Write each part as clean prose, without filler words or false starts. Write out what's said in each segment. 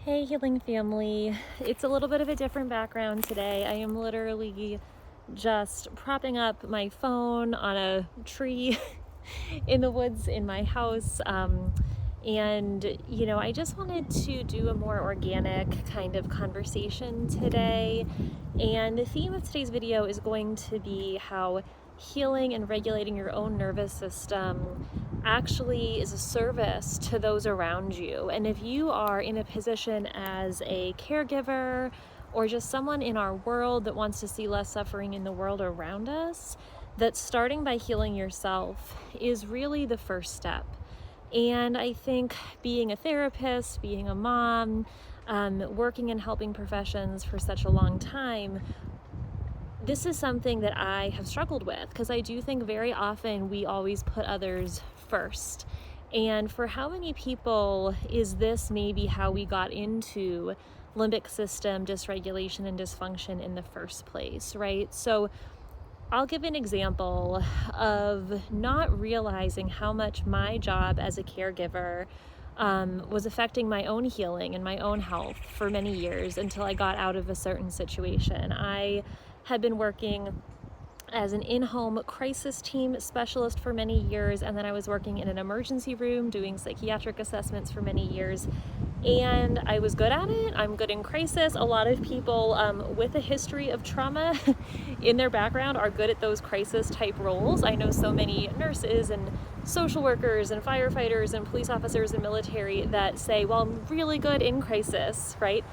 Hey, healing family. It's a little bit of a different background today. I am literally just propping up my phone on a tree in the woods in my house. I just wanted to do a more organic kind of conversation today. And the theme of today's video is going to be how healing and regulating your own nervous system actually is a service to those around you. And if you are in a position as a caregiver or just someone in our world that wants to see less suffering in the world around us, that starting by healing yourself is really the first step. And I think being a therapist, being a mom, working in helping professions for such a long time, this is something that I have struggled with because I do think very often we always put others first. And for how many people is this maybe how we got into limbic system dysregulation and dysfunction in the first place, right? So I'll give an example of not realizing how much my job as a caregiver was affecting my own healing and my own health for many years until I got out of a certain situation. I had been working as an in-home crisis team specialist for many years, and then I was working in an emergency room doing psychiatric assessments for many years. And I was good at it. I'm good in crisis. A lot of people with a history of trauma in their background are good at those crisis type roles. I know so many nurses and social workers and firefighters and police officers and military that say, well, I'm really good in crisis, right?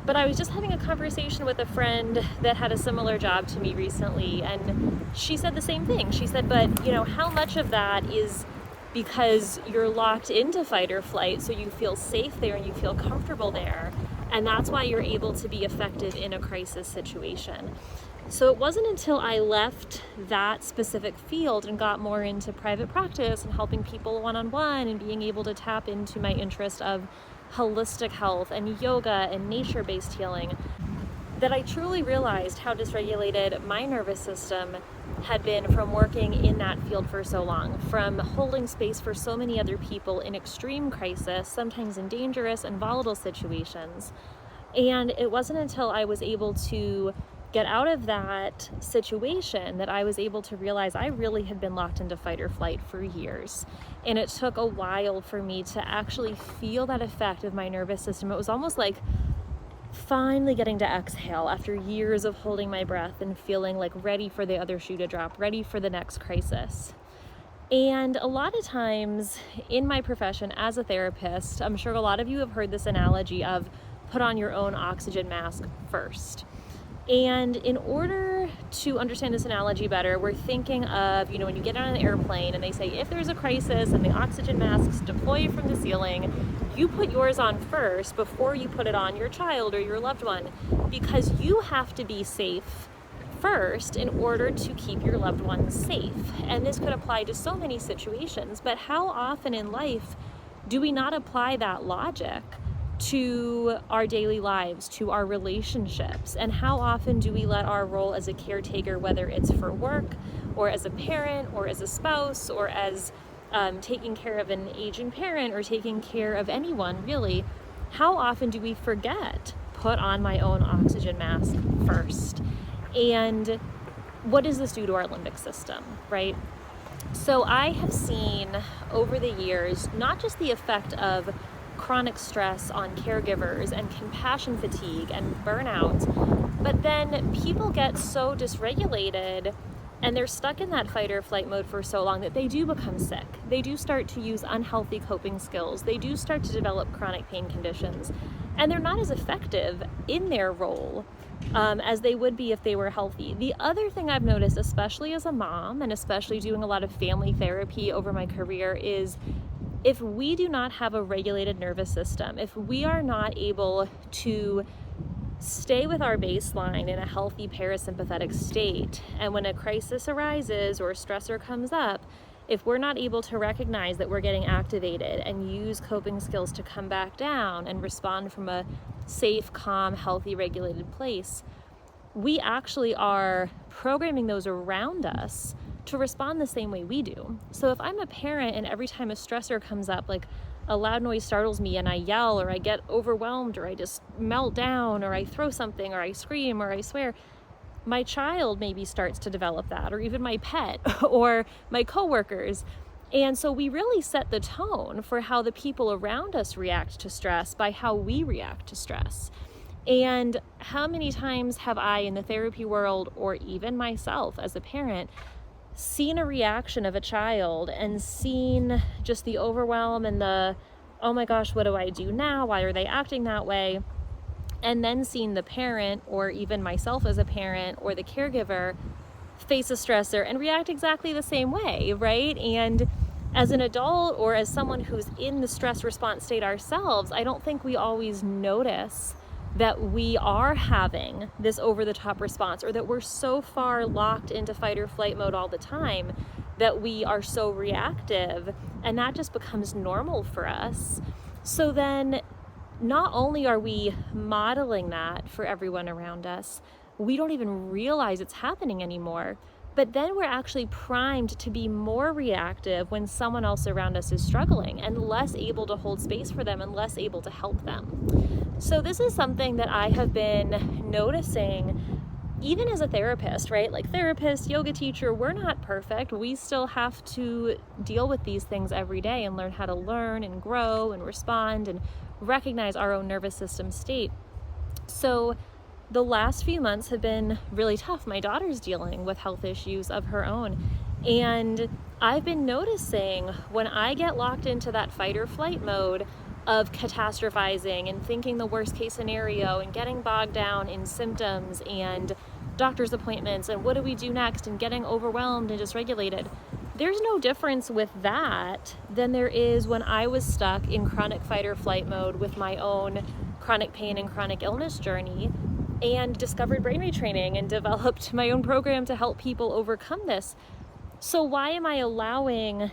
But I was just having a conversation with a friend that had a similar job to me recently, and she said the same thing. She said, but how much of that is because you're locked into fight or flight, so you feel safe there and you feel comfortable there, and that's why you're able to be effective in a crisis situation. So it wasn't until I left that specific field and got more into private practice and helping people one-on-one and being able to tap into my interest of holistic health and yoga and nature-based healing that I truly realized how dysregulated my nervous system had been from working in that field for so long, from holding space for so many other people in extreme crisis, sometimes in dangerous and volatile situations. And it wasn't until I was able to get out of that situation that I was able to realize I really had been locked into fight or flight for years. And it took a while for me to actually feel that effect of my nervous system. It was almost like finally getting to exhale after years of holding my breath and feeling like ready for the other shoe to drop, ready for the next crisis. And a lot of times in my profession as a therapist, I'm sure a lot of you have heard this analogy of put on your own oxygen mask first. And in order to understand this analogy better, we're thinking of, when you get on an airplane and they say, if there's a crisis and the oxygen masks deploy from the ceiling, you put yours on first before you put it on your child or your loved one, because you have to be safe first in order to keep your loved ones safe. And this could apply to so many situations, but how often in life do we not apply that logic to our daily lives, to our relationships? And how often do we let our role as a caretaker, whether it's for work or as a parent or as a spouse or as taking care of an aging parent or taking care of anyone really, how often do we forget put on my own oxygen mask first? And what does this do to our limbic system, right? So I have seen over the years not just the effect of chronic stress on caregivers and compassion fatigue and burnout, but then people get so dysregulated and they're stuck in that fight or flight mode for so long that they do become sick. They do start to use unhealthy coping skills. They do start to develop chronic pain conditions, and they're not as effective in their role as they would be if they were healthy. The other thing I've noticed, especially as a mom and especially doing a lot of family therapy over my career, is if we do not have a regulated nervous system, if we are not able to stay with our baseline in a healthy parasympathetic state, and when a crisis arises or a stressor comes up, if we're not able to recognize that we're getting activated and use coping skills to come back down and respond from a safe, calm, healthy, regulated place, we actually are programming those around us to respond the same way we do. So if I'm a parent and every time a stressor comes up, like a loud noise startles me and I yell, or I get overwhelmed, or I just melt down, or I throw something, or I scream, or I swear, my child maybe starts to develop that, or even my pet or my coworkers. And so we really set the tone for how the people around us react to stress by how we react to stress. And how many times have I, in the therapy world, or even myself as a parent, seen a reaction of a child and seen just the overwhelm and the, oh my gosh, what do I do now? Why are they acting that way? And then seen the parent, or even myself as a parent or the caregiver, face a stressor and react exactly the same way, right? And as an adult, or as someone who's in the stress response state ourselves, I don't think we always notice that we are having this over-the-top response, or that we're so far locked into fight or flight mode all the time that we are so reactive, and that just becomes normal for us. So then not only are we modeling that for everyone around us, we don't even realize it's happening anymore. But then we're actually primed to be more reactive when someone else around us is struggling, and less able to hold space for them and less able to help them. So this is something that I have been noticing even as a therapist, right? Like therapist, yoga teacher, we're not perfect. We still have to deal with these things every day and learn how to learn and grow and respond and recognize our own nervous system state. So the last few months have been really tough. My daughter's dealing with health issues of her own. And I've been noticing when I get locked into that fight or flight mode of catastrophizing and thinking the worst case scenario and getting bogged down in symptoms and doctor's appointments and what do we do next and getting overwhelmed and dysregulated, there's no difference with that than there is when I was stuck in chronic fight or flight mode with my own chronic pain and chronic illness journey, and discovered brain retraining and developed my own program to help people overcome this. So why am I allowing,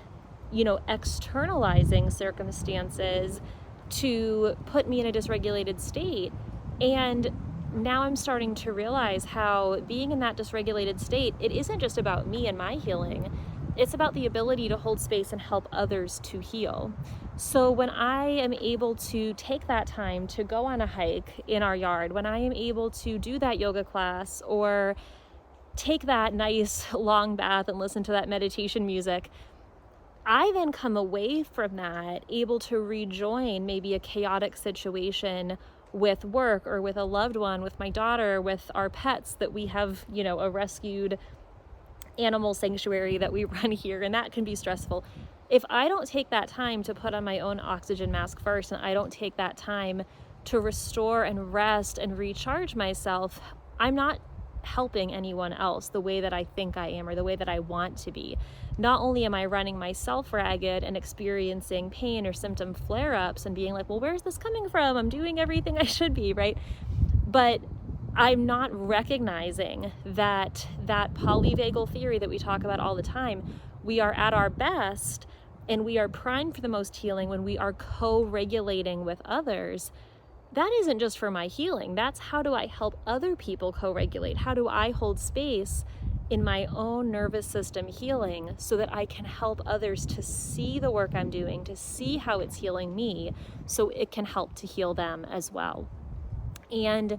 externalizing circumstances to put me in a dysregulated state? And now I'm starting to realize how being in that dysregulated state, it isn't just about me and my healing. It's about the ability to hold space and help others to heal. So when I am able to take that time to go on a hike in our yard, when I am able to do that yoga class or take that nice long bath and listen to that meditation music, I then come away from that able to rejoin maybe a chaotic situation with work or with a loved one, with my daughter, with our pets that we have, a rescued animal sanctuary that we run here, and that can be stressful. If I don't take that time to put on my own oxygen mask first, and I don't take that time to restore and rest and recharge myself, I'm not helping anyone else the way that I think I am or the way that I want to be. Not only am I running myself ragged and experiencing pain or symptom flare-ups and being like, well, where's this coming from? I'm doing everything I should be, right? But I'm not recognizing that polyvagal theory that we talk about all the time, we are at our best and we are primed for the most healing when we are co-regulating with others. That isn't just for my healing. That's how do I help other people co-regulate? How do I hold space in my own nervous system healing so that I can help others to see the work I'm doing, to see how it's healing me, so it can help to heal them as well. And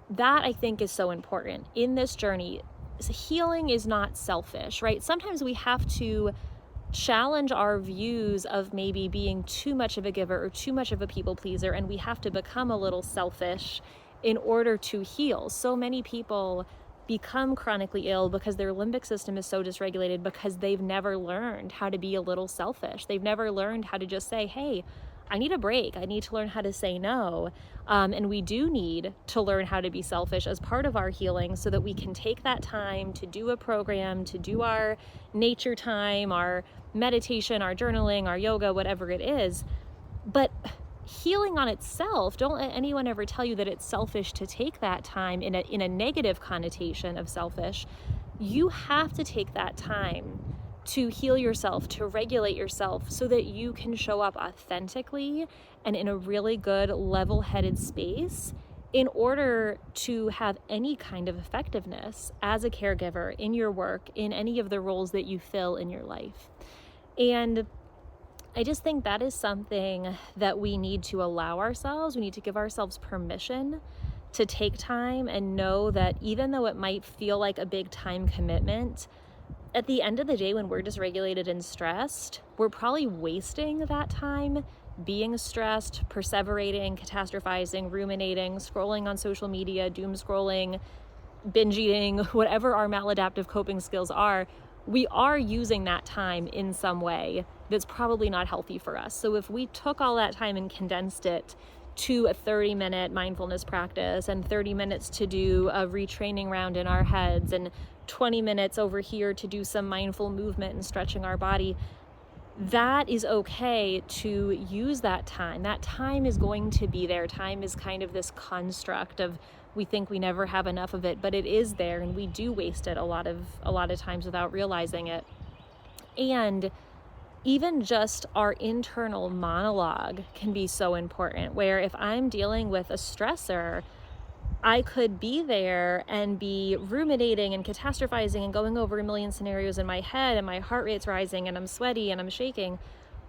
that, I think, is so important in this journey. Healing is not selfish, right? Sometimes we have to challenge our views of maybe being too much of a giver or too much of a people pleaser, and we have to become a little selfish in order to heal. So many people become chronically ill because their limbic system is so dysregulated because they've never learned how to be a little selfish. They've never learned how to just say, hey, I need a break. I need to learn how to say no. And we do need to learn how to be selfish as part of our healing so that we can take that time to do a program, to do our nature time, our meditation, our journaling, our yoga, whatever it is. But healing on itself, don't let anyone ever tell you that it's selfish to take that time in a negative connotation of selfish. You have to take that time to heal yourself, to regulate yourself so that you can show up authentically and in a really good level-headed space in order to have any kind of effectiveness as a caregiver in your work, in any of the roles that you fill in your life. And I just think that is something that we need to allow ourselves. We need to give ourselves permission to take time and know that even though it might feel like a big time commitment, at the end of the day, when we're dysregulated and stressed, we're probably wasting that time being stressed, perseverating, catastrophizing, ruminating, scrolling on social media, doom scrolling, binge eating, whatever our maladaptive coping skills are. We are using that time in some way that's probably not healthy for us. So if we took all that time and condensed it to a 30-minute mindfulness practice and 30 minutes to do a retraining round in our heads and 20 minutes over here to do some mindful movement and stretching our body, that is okay to use that time. That time is going to be there. Time is kind of this construct of, we think we never have enough of it, but it is there, and we do waste it a lot of times without realizing it. And even just our internal monologue can be so important, where if I'm dealing with a stressor, I could be there and be ruminating and catastrophizing and going over a million scenarios in my head, and my heart rate's rising and I'm sweaty and I'm shaking.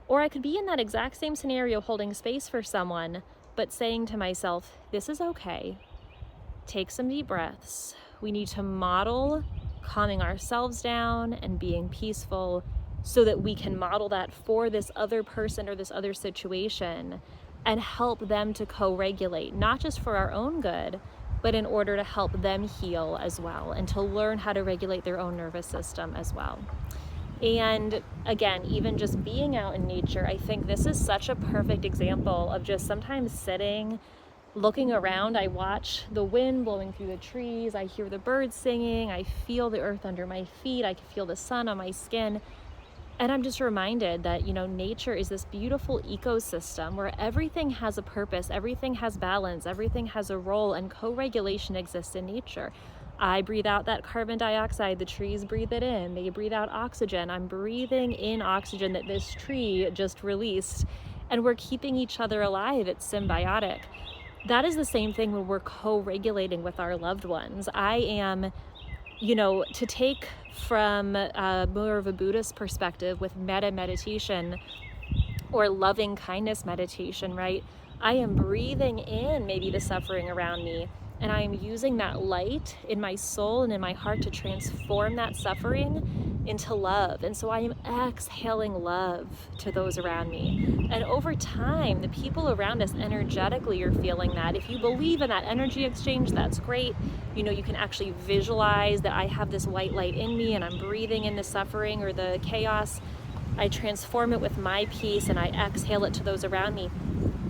Or I could be in that exact same scenario holding space for someone, but saying to myself, this is okay. Take some deep breaths. We need to model calming ourselves down and being peaceful so that we can model that for this other person or this other situation and help them to co-regulate, not just for our own good, but in order to help them heal as well and to learn how to regulate their own nervous system as well. And again, even just being out in nature, I think this is such a perfect example of just sometimes sitting, looking around. I watch the wind blowing through the trees, I hear the birds singing, I feel the earth under my feet, I can feel the sun on my skin. And I'm just reminded that, nature is this beautiful ecosystem where everything has a purpose, everything has balance, everything has a role, and co-regulation exists in nature. I breathe out that carbon dioxide, the trees breathe it in, they breathe out oxygen. I'm breathing in oxygen that this tree just released, and we're keeping each other alive. It's symbiotic. That is the same thing when we're co-regulating with our loved ones. I am, to take from more of a Buddhist perspective with metta meditation or loving kindness meditation, right? I am breathing in maybe the suffering around me, and I am using that light in my soul and in my heart to transform that suffering into love. And so I am exhaling love to those around me. And over time, the people around us energetically are feeling that. If you believe in that energy exchange, that's great. You can actually visualize that I have this white light in me and I'm breathing in the suffering or the chaos. I transform it with my peace and I exhale it to those around me.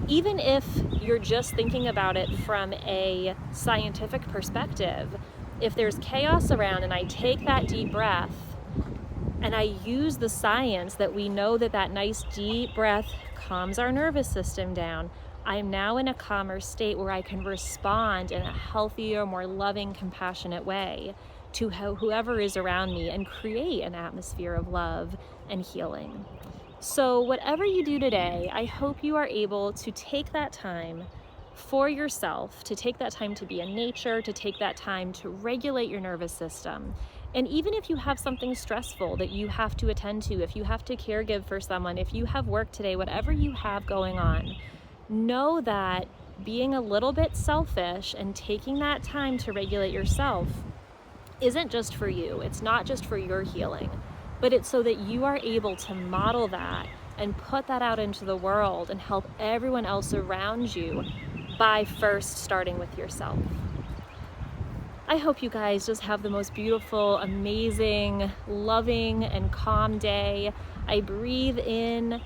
Even if you're just thinking about it from a scientific perspective, if there's chaos around and I take that deep breath and I use the science that we know that nice deep breath calms our nervous system down, I'm now in a calmer state where I can respond in a healthier, more loving, compassionate way to whoever is around me and create an atmosphere of love and healing. So whatever you do today, I hope you are able to take that time for yourself, to take that time to be in nature, to take that time to regulate your nervous system. And even if you have something stressful that you have to attend to, if you have to caregive for someone, if you have work today, whatever you have going on, know that being a little bit selfish and taking that time to regulate yourself isn't just for you. It's not just for your healing, but it's so that you are able to model that and put that out into the world and help everyone else around you by first starting with yourself. I hope you guys just have the most beautiful, amazing, loving, and calm day. I breathe in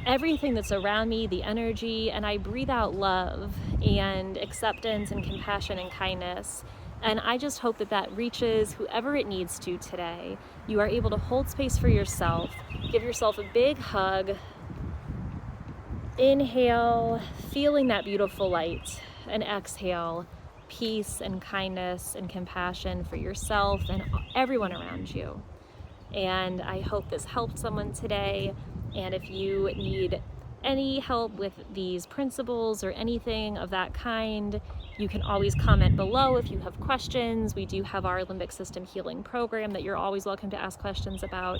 everything that's around me, the energy, and I breathe out love and acceptance and compassion and kindness. And I just hope that reaches whoever it needs to today. You are able to hold space for yourself, give yourself a big hug, inhale, feeling that beautiful light, and exhale, peace and kindness and compassion for yourself and everyone around you. And I hope this helped someone today. And if you need any help with these principles or anything of that kind, you can always comment below if you have questions. We do have our limbic system healing program that you're always welcome to ask questions about.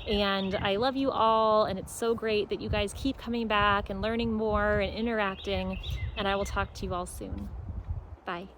And I love you all, and it's so great that you guys keep coming back and learning more and interacting, and I will talk to you all soon. Bye.